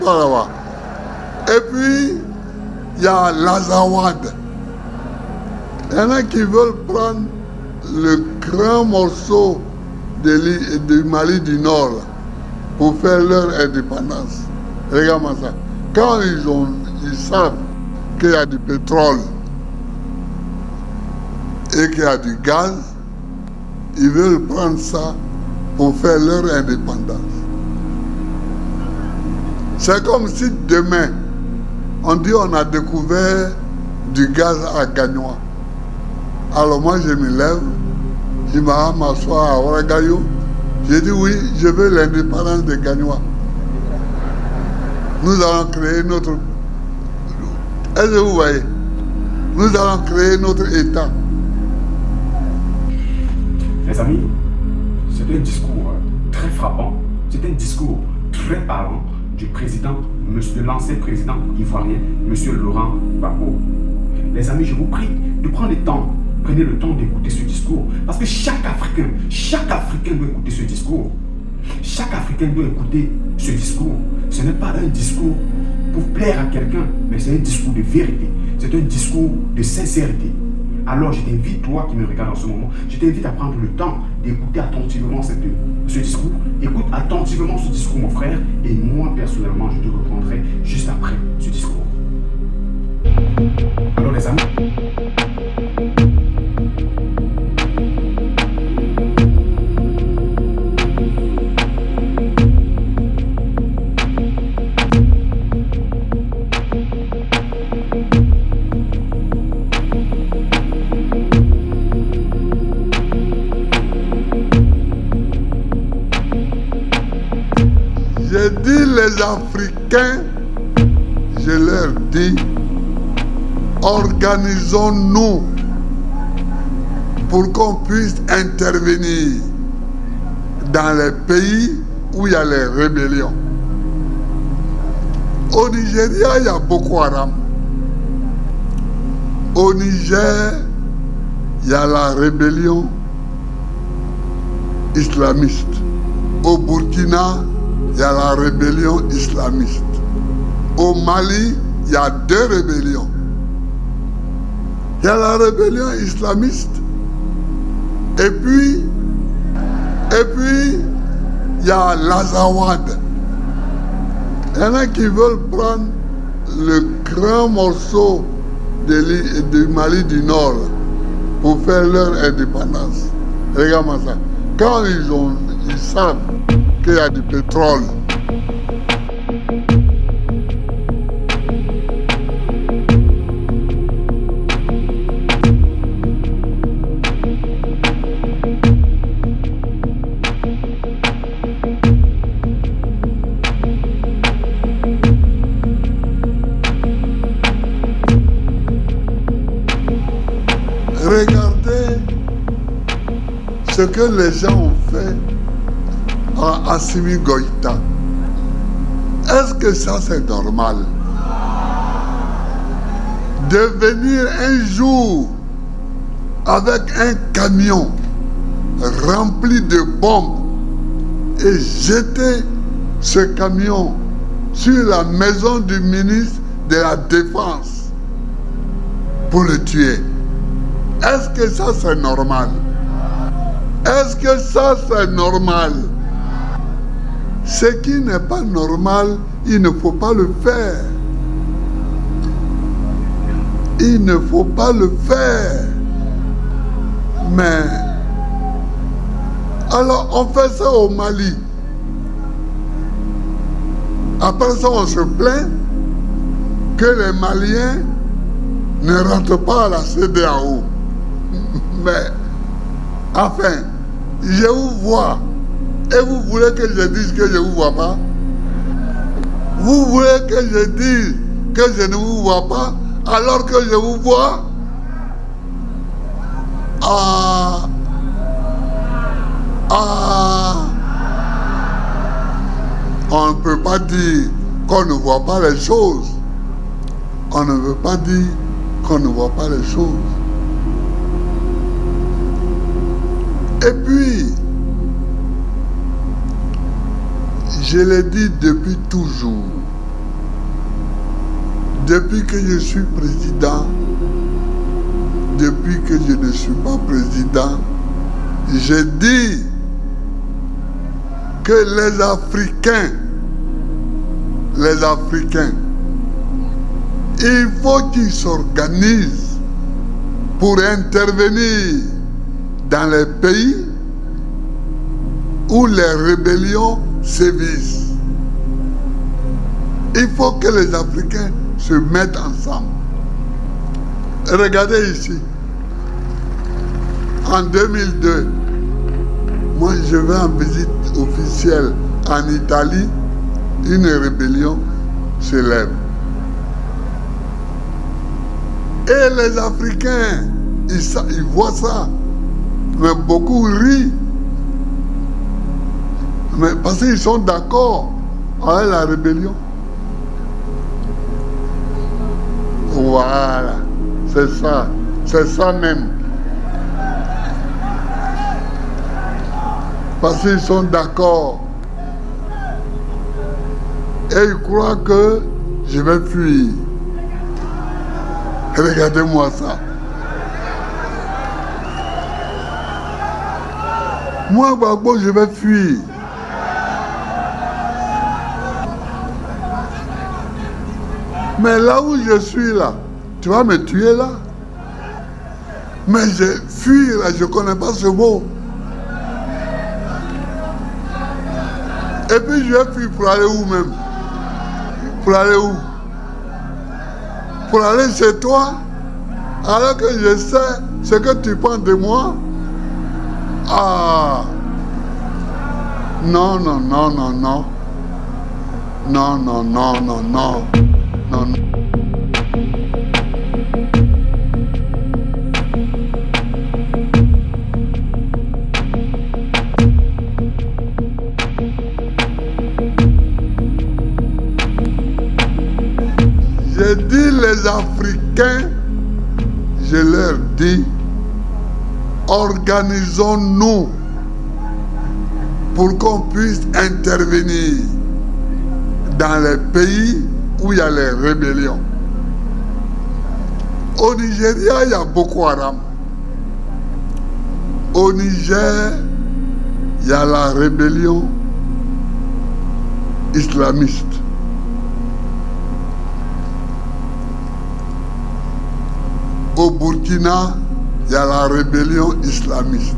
là-bas. Et puis, il y a l'Azawad. Il y en a qui veulent prendre le grand morceau du Mali du Nord là, pour faire leur indépendance. Regarde-moi ça. Quand ils savent qu'il y a du pétrole et qu'il y a du gaz, ils veulent prendre ça pour faire leur indépendance. C'est comme si demain, on dit on a découvert du gaz à Gagnoa. Alors moi je me lève, je vais m'asseoir à Ouagayo, je dis oui, je veux l'indépendance de Gagnoa. Nous allons créer notre... Est-ce que vous voyez? Nous allons créer notre État. Les amis, c'est un discours très frappant, c'est un discours très parlant du président, de l'ancien président ivoirien, M. Laurent Gbagbo. Les amis, je vous prie de prendre le temps, prenez le temps d'écouter ce discours, parce que chaque Africain doit écouter ce discours. Chaque Africain doit écouter ce discours. Ce n'est pas un discours pour plaire à quelqu'un, mais c'est un discours de vérité, c'est un discours de sincérité. Alors je t'invite, toi qui me regardes en ce moment, je t'invite à prendre le temps d'écouter attentivement ce discours. Écoute attentivement ce discours, mon frère, et moi personnellement, je te reprendrai juste après ce discours. Alors les amis, je dis les Africains, je leur dis, organisons-nous pour qu'on puisse intervenir dans les pays où il y a les rébellions. Au Nigeria, il y a Boko Haram. Au Niger, il y a la rébellion islamiste. Au Burkina, il y a la rébellion islamiste. Au Mali, il y a 2 rébellions. Il y a la rébellion islamiste. Et puis, il y a l'Azawad. Il y en a qui veulent prendre le grand morceau du Mali du Nord là, pour faire leur indépendance. Regarde-moi ça. Quand ils savent qu'il y a du pétrole, regardez ce que les gens ont fait à Assimi Goïta. Est-ce que ça c'est normal? De venir un jour avec un camion rempli de bombes et jeter ce camion sur la maison du ministre de la Défense pour le tuer. Est-ce que ça c'est normal? Est-ce que ça c'est normal? Ce qui n'est pas normal, il ne faut pas le faire. Il ne faut pas le faire. Mais, alors on fait ça au Mali. Après ça, on se plaint que les Maliens ne rentrent pas à la CEDEAO. Mais, enfin, je vous vois. Et vous voulez que je dise que je ne vous vois pas? Vous voulez que je dise que je ne vous vois pas alors que je vous vois? On ne peut pas dire qu'on ne voit pas les choses. On ne veut pas dire qu'on ne voit pas les choses. Et puis, je l'ai dit depuis toujours, Depuis que je suis président, depuis que je ne suis pas président, j'ai dit que les Africains, il faut qu'ils s'organisent pour intervenir dans les pays où les rébellions sévissent. Il faut que les Africains se mettent ensemble. Regardez ici. En 2002, moi je vais en visite officielle en Italie, une rébellion s'élève. Et les Africains, ils voient ça, mais beaucoup rient. Mais parce qu'ils sont d'accord avec la rébellion. Voilà, c'est ça même. Parce qu'ils sont d'accord. Et ils croient que je vais fuir. Regardez-moi ça. Moi, Gbagbo, je vais fuir. Mais là où je suis là, tu vas me tuer là. Mais je fuis là, je ne connais pas ce mot. Et puis je vais fuir pour aller où même? Pour aller où? Pour aller chez toi, alors que je sais ce que tu penses de moi. Ah! Non, non, non, non, non. Non, non, non, non, non. Non, non. J'ai dit les Africains, je leur dis, organisons-nous pour qu'on puisse intervenir dans les pays où il y a les rébellions. Au Nigeria, il y a Boko Haram. Au Niger, il y a la rébellion islamiste. Au Burkina, il y a la rébellion islamiste.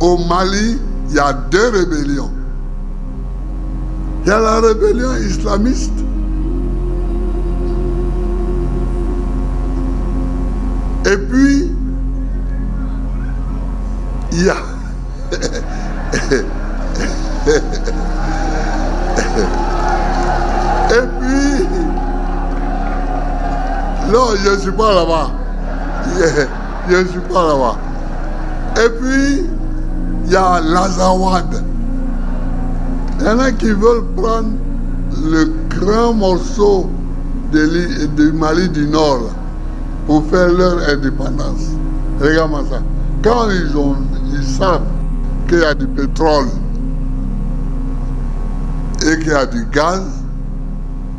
Au Mali, il y a 2 rébellions. Il y a la rébellion islamiste. Et puis, il y a... Et puis... Non, je ne suis pas là-bas. Je ne suis pas là-bas. Et puis, il y a l'Azawad. Il y en a qui veulent prendre le grand morceau du Mali du Nord pour faire leur indépendance. Regarde-moi ça. Quand ils savent qu'il y a du pétrole et qu'il y a du gaz,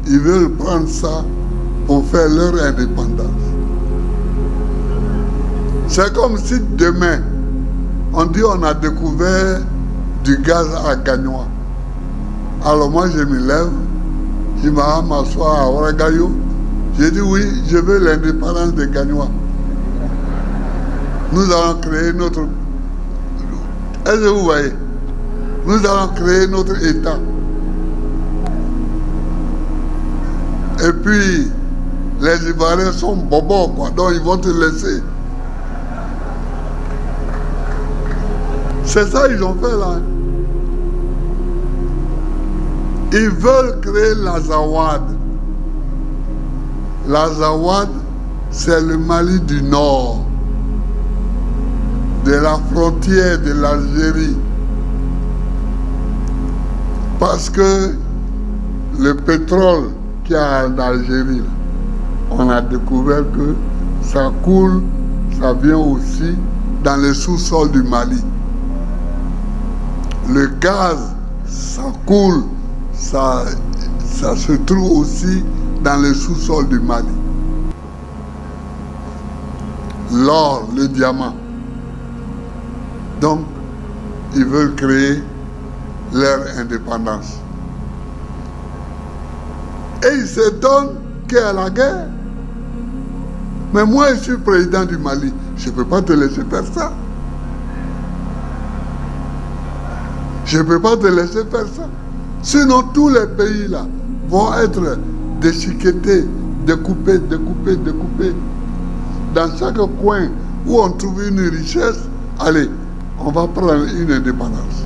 ils veulent prendre ça pour faire leur indépendance. C'est comme si demain, on dit on a découvert du gaz à Gagnoa. Alors moi je me lève, je m'assois à Ouagadougou, j'ai dit oui, je veux l'indépendance de Gagnoa. Nous allons créer notre... Est-ce que vous voyez? Nous allons créer notre État. Et puis, les Ivoiriens sont bobos, quoi, donc ils vont te laisser. C'est ça qu'ils ont fait là. Ils veulent créer l'Azawad. L'Azawad, c'est le Mali du Nord, de la frontière de l'Algérie. Parce que le pétrole qu'il y a en Algérie, on a découvert que ça coule, ça vient aussi dans le sous-sol du Mali. Le gaz, ça coule, ça ça se trouve aussi dans le sous-sol du Mali. L'or, le diamant. Donc, ils veulent créer leur indépendance. Et ils s'étonnent qu'il y a la guerre. Mais moi, je suis président du Mali. Je ne peux pas te laisser faire ça. Je ne peux pas te laisser faire ça. Sinon, tous les pays là vont être déchiquetés, découpés. Dans chaque coin où on trouve une richesse, allez, on va prendre une indépendance.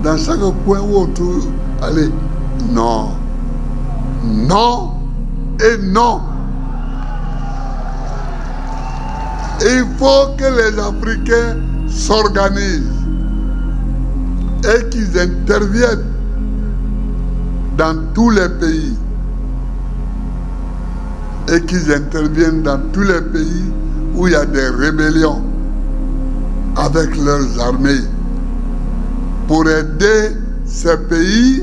Dans chaque coin où on trouve, allez, non. Non et non. Il faut que les Africains s'organisent et qu'ils interviennent dans tous les pays. Et qu'ils interviennent dans tous les pays où il y a des rébellions avec leurs armées pour aider ces pays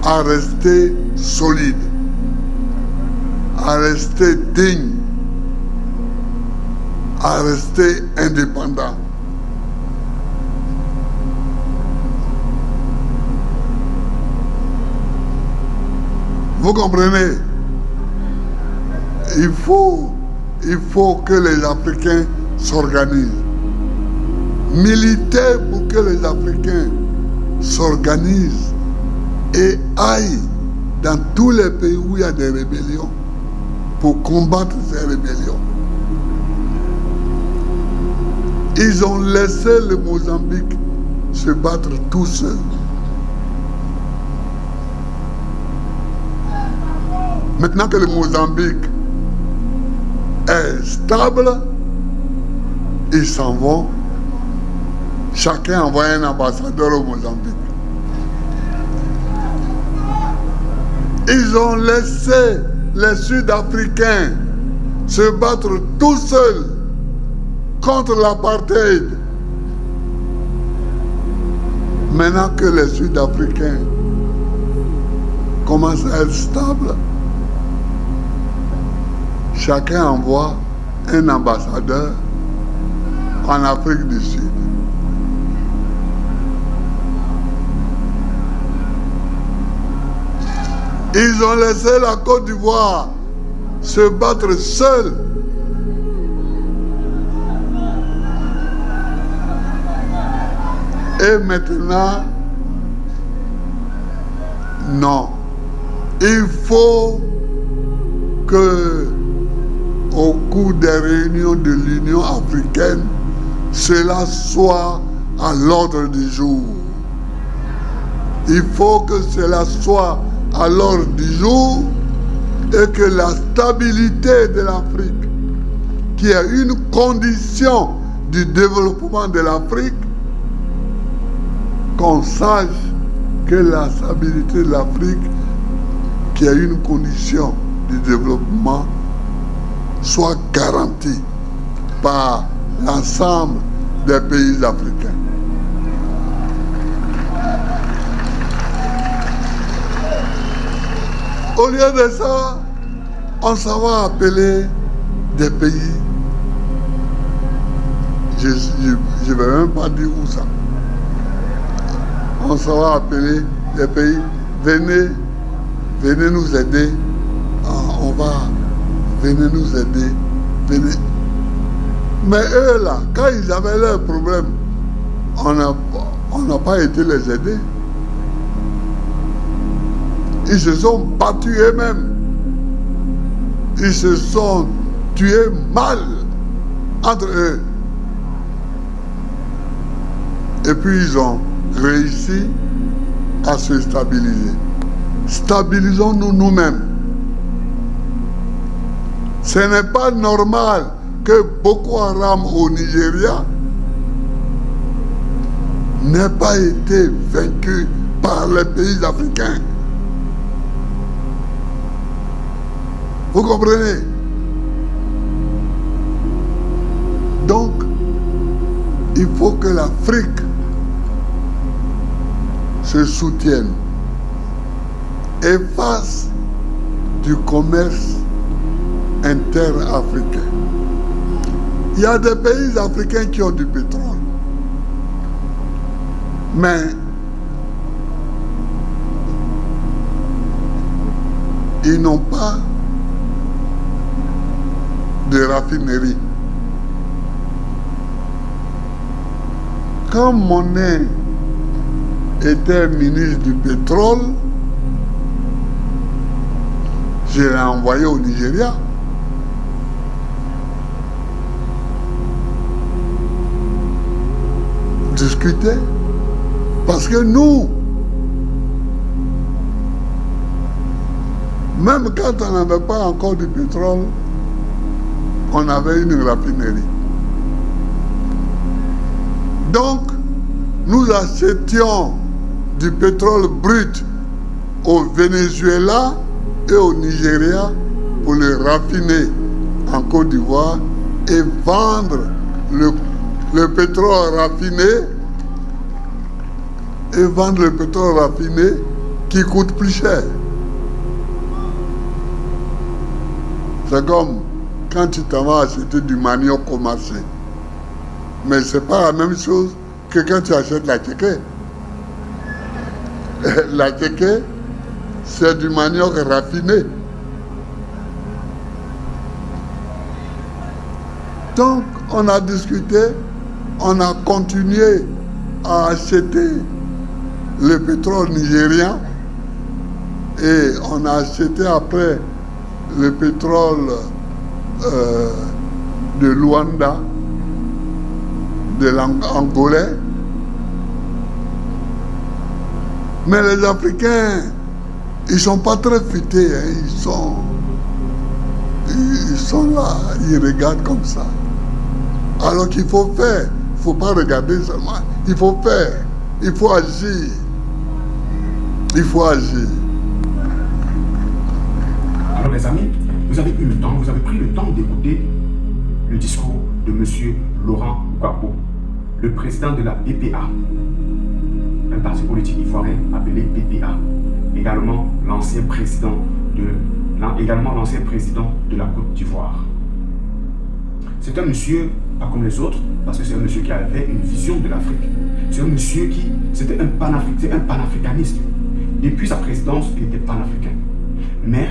à rester solides, à rester dignes, à rester indépendants. Vous comprenez? Il faut que les Africains s'organisent. Militer pour que les Africains s'organisent et aillent dans tous les pays où il y a des rébellions pour combattre ces rébellions. Ils ont laissé le Mozambique se battre tout seul. Maintenant que le Mozambique est stable, ils s'en vont. Chacun envoie un ambassadeur au Mozambique. Ils ont laissé les Sud-Africains se battre tout seuls contre l'apartheid. Maintenant que les Sud-Africains commencent à être stables, chacun envoie un ambassadeur en Afrique du Sud. Ils ont laissé la Côte d'Ivoire se battre seule. Et maintenant, non. Il faut que, au cours des réunions de l'Union africaine, cela soit à l'ordre du jour. Il faut que cela soit à l'ordre du jour et que la stabilité de l'Afrique, qui est une condition du développement de l'Afrique, qu'on sache que la stabilité de l'Afrique, qui est une condition du développement, soit garantie par l'ensemble des pays africains. Au lieu de ça, on s'en va appeler des pays. Je ne vais même pas dire où ça. On s'en va appeler des pays. Venez nous aider. Venez nous aider. Venez. Mais eux là, quand ils avaient leurs problèmes, on n'a pas été les aider. Ils se sont battus eux-mêmes. Ils se sont tués mal entre eux. Et puis ils ont réussi à se stabiliser. Stabilisons-nous nous-mêmes. Ce n'est pas normal que Boko Haram au Nigeria n'ait pas été vaincu par les pays africains. Vous comprenez? Donc, il faut que l'Afrique se soutiennent et fassent du commerce interafricain. Il y a des pays africains qui ont du pétrole. Mais ils n'ont pas de raffinerie. Quand Monet était ministre du pétrole, je l'ai envoyé au Nigeria. Discuter. Parce que nous, même quand on n'avait pas encore du pétrole, on avait une raffinerie. Donc, nous achetions du pétrole brut au Venezuela et au Nigeria pour le raffiner en Côte d'Ivoire et vendre le pétrole raffiné qui coûte plus cher. C'est comme quand tu t'en vas acheter du manioc au marché. Mais c'est pas la même chose que quand tu achètes la tchéké. La tchéké, c'est du manioc raffiné. Donc, on a discuté, on a continué à acheter le pétrole nigérien et on a acheté après le pétrole de Luanda, de l'Angolais. Mais les Africains, ils ne sont pas très futés, hein. Ils sont là, ils regardent comme ça. Alors qu'il faut faire, il ne faut pas regarder seulement, il faut faire, il faut agir. Il faut agir. Alors les amis, vous avez eu le temps, vous avez pris le temps d'écouter le discours de M. Laurent Gbagbo, le président de la PPA, un parti politique ivoirien appelé PPA, également l'ancien président de la Côte d'Ivoire. C'est un monsieur, pas comme les autres, parce que c'est un monsieur qui avait une vision de l'Afrique. C'est un monsieur qui, c'était un panafricaniste. Depuis sa présidence, il était panafricain. Mais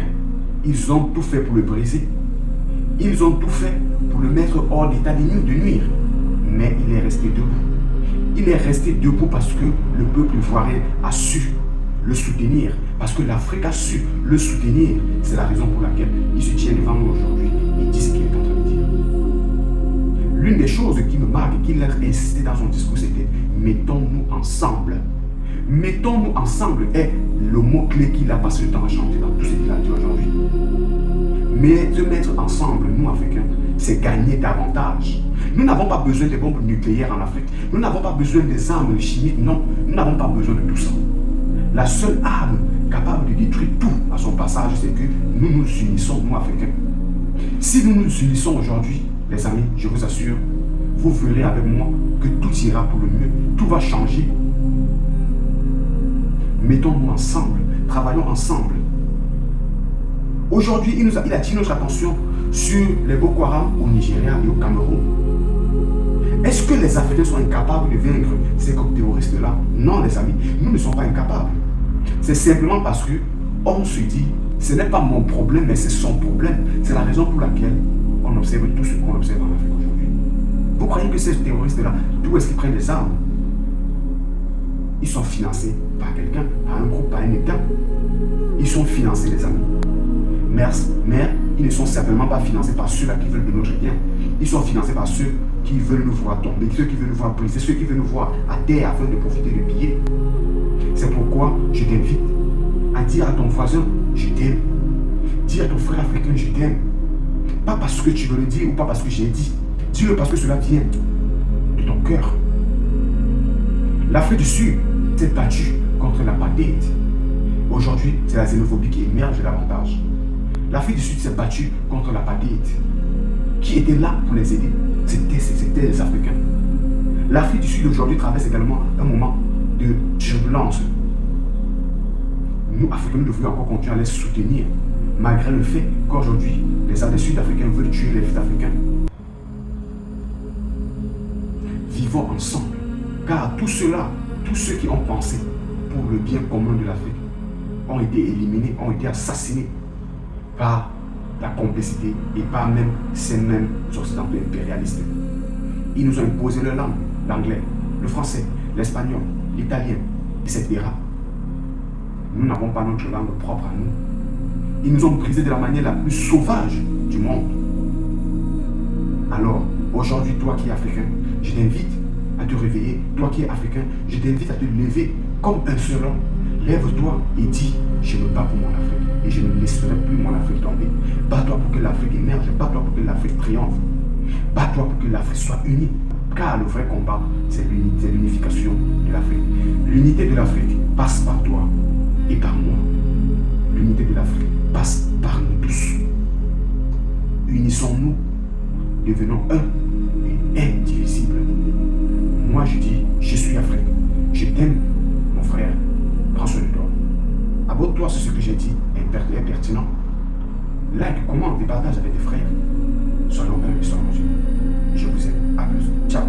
ils ont tout fait pour le briser. Ils ont tout fait pour le mettre hors d'état de nuire. Mais il est resté debout. Il est resté debout parce que le peuple ivoirien a su le soutenir. Parce que l'Afrique a su le soutenir. C'est la raison pour laquelle il se tient devant nous aujourd'hui et dit ce qu'il est en train de dire. L'une des choses qui me marque et qu'il a insisté dans son discours, c'était « mettons-nous ensemble ». Mettons-nous ensemble est le mot-clé qu'il a passé le temps à chanter dans tout ce qu'il a dit aujourd'hui. Mais se mettre ensemble, nous Africains, c'est gagner davantage. Nous n'avons pas besoin de bombes nucléaires en Afrique. Nous n'avons pas besoin des armes chimiques, non. Nous n'avons pas besoin de tout ça. La seule arme capable de détruire tout à son passage, c'est que nous nous unissons, nous Africains. Si nous nous unissons aujourd'hui, les amis, je vous assure, vous verrez avec moi que tout ira pour le mieux. Tout va changer. Mettons-nous ensemble, travaillons ensemble. Aujourd'hui, il a attiré notre attention sur les Boko Haram au Nigeria et au Cameroun. Est-ce que les Africains sont incapables de vaincre ces groupes terroristes-là? Non, les amis, nous ne sommes pas incapables. C'est simplement parce qu'on se dit, ce n'est pas mon problème, mais c'est son problème. C'est la raison pour laquelle on observe tout ce qu'on observe en Afrique aujourd'hui. Vous croyez que ces terroristes-là, d'où est-ce qu'ils prennent des armes? Ils sont financés par quelqu'un, par un groupe, par un État. Ils sont financés, les amis. Mais ils ne sont certainement pas financés par ceux-là qui veulent de notre bien. Ils sont financés par ceux qui veulent nous voir tomber, ceux qui veulent nous voir briser, ceux qui veulent nous voir à terre afin de profiter de billets. C'est pourquoi je t'invite à dire à ton voisin, je t'aime. Dis à ton frère africain, je t'aime. Pas parce que tu veux le dire ou pas parce que j'ai dit. Dis-le parce que cela vient de ton cœur. L'Afrique du Sud s'est battue contre l'apartheid. Aujourd'hui, c'est la xénophobie qui émerge davantage. L'Afrique du Sud s'est battue contre l'apartheid. Qui était là pour les aider? C'était les Africains. L'Afrique du Sud aujourd'hui traverse également un moment de turbulence nous, Africains, nous devrions encore continuer à les soutenir, malgré le fait qu'aujourd'hui, les Sud-Africains veulent tuer les Sud-Africains. Vivons ensemble, car tous ceux-là, tous ceux qui ont pensé pour le bien commun de l'Afrique, ont été éliminés, ont été assassinés par la complicité et par même ces mêmes occidentaux impérialistes. Ils nous ont imposé leur langue, l'anglais, le français, l'espagnol, l'italien, etc. Nous n'avons pas notre langue propre à nous. Ils nous ont brisé de la manière la plus sauvage du monde. Alors, aujourd'hui, toi qui es africain, je t'invite à te réveiller. Toi qui es africain, je t'invite à te lever comme un seul homme. Lève-toi et dis, je me bats pour mon Afrique et je ne laisserai plus mon Afrique tomber. Bats-toi pour que l'Afrique émerge, bats-toi pour que l'Afrique triomphe. Bats-toi pour que l'Afrique soit unie. Car le vrai combat, c'est l'unification de l'Afrique. L'unité de l'Afrique passe par toi et par moi. L'unité de l'Afrique passe par nous tous. Unissons-nous, devenons un et indivisibles. Moi je dis, je suis Afrique. Je t'aime, mon frère. Prends soin de toi. Abonne-toi sur ce que j'ai dit est pertinent. Like, commente et partage avec tes frères. Soyons un et soyons Dieu. Je vous aime. À plus. Ciao.